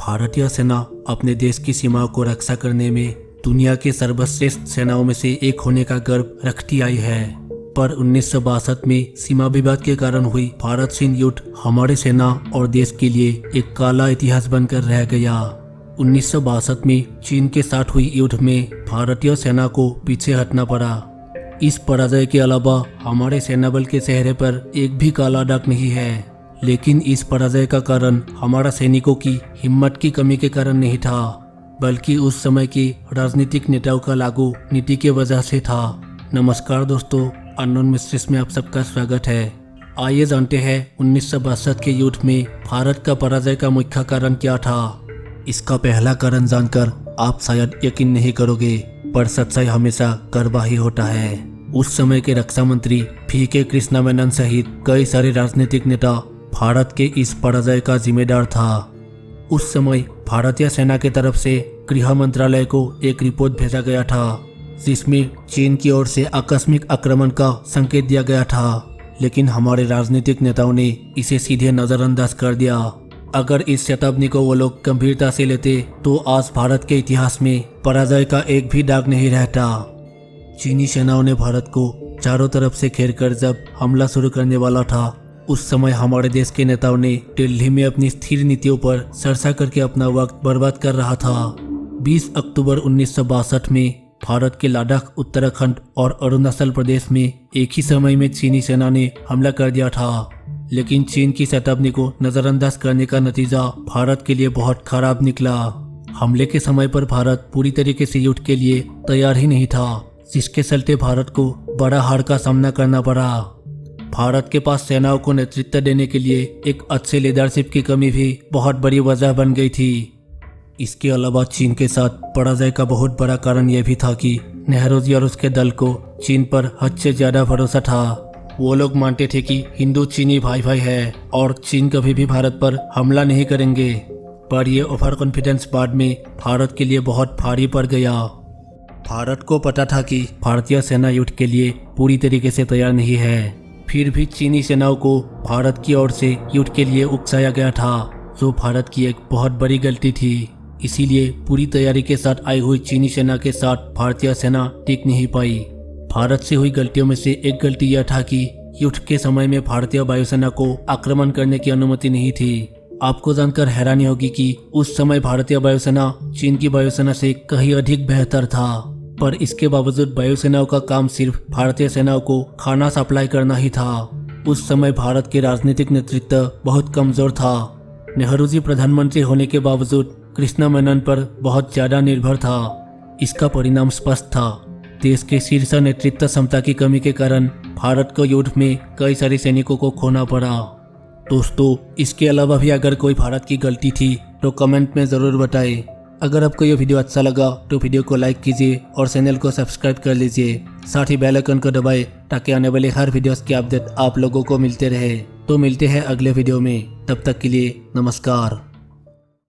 भारतीय सेना अपने देश की सीमाओं को रक्षा करने में दुनिया के सर्वश्रेष्ठ सेनाओं में से एक होने का गर्व रखती आई है। पर 1962 में सीमा विवाद के कारण हुई भारत चीन युद्ध हमारे सेना और देश के लिए एक काला इतिहास बनकर रह गया। 1962 में चीन के साथ हुई युद्ध में भारतीय सेना को पीछे हटना पड़ा। इस पराजय के अलावा हमारे सेना बल के चेहरे पर एक भी काला दाग नहीं है। लेकिन इस पराजय का कारण हमारा सैनिकों की हिम्मत की कमी के कारण नहीं था, बल्कि उस समय के राजनीतिक नेताओं का लागू नीति के वजह से था। नमस्कार दोस्तों, अननोन मिस्ट्रीज में आप सबका स्वागत है। आइए जानते हैं 1962 के युद्ध में भारत का पराजय का मुख्य कारण क्या था। इसका पहला कारण जानकर आप शायद यकीन नहीं करोगे, पर सच्चाई हमेशा कड़वा ही होता है। उस समय के रक्षा मंत्री पी.के. कृष्णा मेनन सहित कई सारे राजनीतिक नेता भारत के इस पराजय का जिम्मेदार था। उस समय भारतीय सेना की तरफ से गृह मंत्रालय को एक रिपोर्ट भेजा गया था, जिसमें चीन की ओर से आकस्मिक आक्रमण का संकेत दिया गया था। लेकिन हमारे राजनीतिक नेताओं ने इसे सीधे नजरअंदाज कर दिया। अगर इस चेतावनी को वो लोग गंभीरता से लेते तो आज भारत के इतिहास में पराजय का एक भी दाग नहीं रहता। चीनी सेनाओं ने भारत को चारों तरफ से घेर कर जब हमला शुरू करने वाला था, उस समय हमारे देश के नेताओं ने दिल्ली में अपनी स्थिर नीतियों पर चर्चा करके अपना वक्त बर्बाद कर रहा था। 20 अक्टूबर 1962 में भारत के लद्दाख, उत्तराखंड और अरुणाचल प्रदेश में एक ही समय में चीनी सेना ने हमला कर दिया था। लेकिन चीन की चेतावनी को नजरअंदाज करने का नतीजा भारत के लिए बहुत खराब निकला। हमले के समय पर भारत पूरी तरीके से युद्ध के लिए तैयार ही नहीं था, जिसके चलते भारत को बड़ा हार का सामना करना पड़ा। भारत के पास सेनाओं को नेतृत्व देने के लिए एक अच्छे लीडरशिप की कमी भी बहुत बड़ी वजह बन गई थी। इसके अलावा चीन के साथ पराजय का बहुत बड़ा कारण यह भी था कि नेहरू जी और उसके दल को चीन पर हद से ज्यादा भरोसा था। वो लोग मानते थे कि हिंदू चीनी भाई भाई है और चीन कभी भी भारत पर हमला नहीं करेंगे। पर यह ओवर कॉन्फिडेंस बाद में भारत के लिए बहुत भारी पड़ गया। भारत को पता था कि भारतीय सेना युद्ध के लिए पूरी तरीके से तैयार नहीं है, फिर भी चीनी सेनाओं को भारत की ओर से युद्ध के लिए उकसाया गया था, जो भारत की एक बहुत बड़ी गलती थी। इसीलिए पूरी तैयारी के साथ आई हुई चीनी सेना के साथ भारतीय सेना टिक नहीं पाई। भारत से हुई गलतियों में से एक गलती यह था कि युद्ध के समय में भारतीय वायुसेना को आक्रमण करने की अनुमति नहीं थी। आपको जानकर हैरानी होगी कि उस समय भारतीय वायुसेना चीन की वायुसेना से कहीं अधिक बेहतर था, पर इसके बावजूद वायुसेनाओं का काम सिर्फ भारतीय सेनाओं को खाना सप्लाई करना ही था। उस समय भारत के राजनीतिक नेतृत्व बहुत कमजोर था। नेहरू जी प्रधानमंत्री होने के बावजूद कृष्णा मेनन पर बहुत ज्यादा निर्भर था। इसका परिणाम स्पष्ट था। देश के शीर्ष नेतृत्व क्षमता की कमी के कारण भारत को युद्ध में कई सारे सैनिकों को खोना पड़ा। दोस्तों, इसके अलावा भी अगर कोई भारत की गलती थी तो कमेंट में जरूर बताएं। अगर आपको यह वीडियो अच्छा लगा तो वीडियो को लाइक कीजिए और चैनल को सब्सक्राइब कर लीजिए। साथ ही बेल आइकन को दबाएं ताकि आने वाले हर वीडियोस के अपडेट आप लोगों को मिलते रहे। तो मिलते हैं अगले वीडियो में, तब तक के लिए नमस्कार।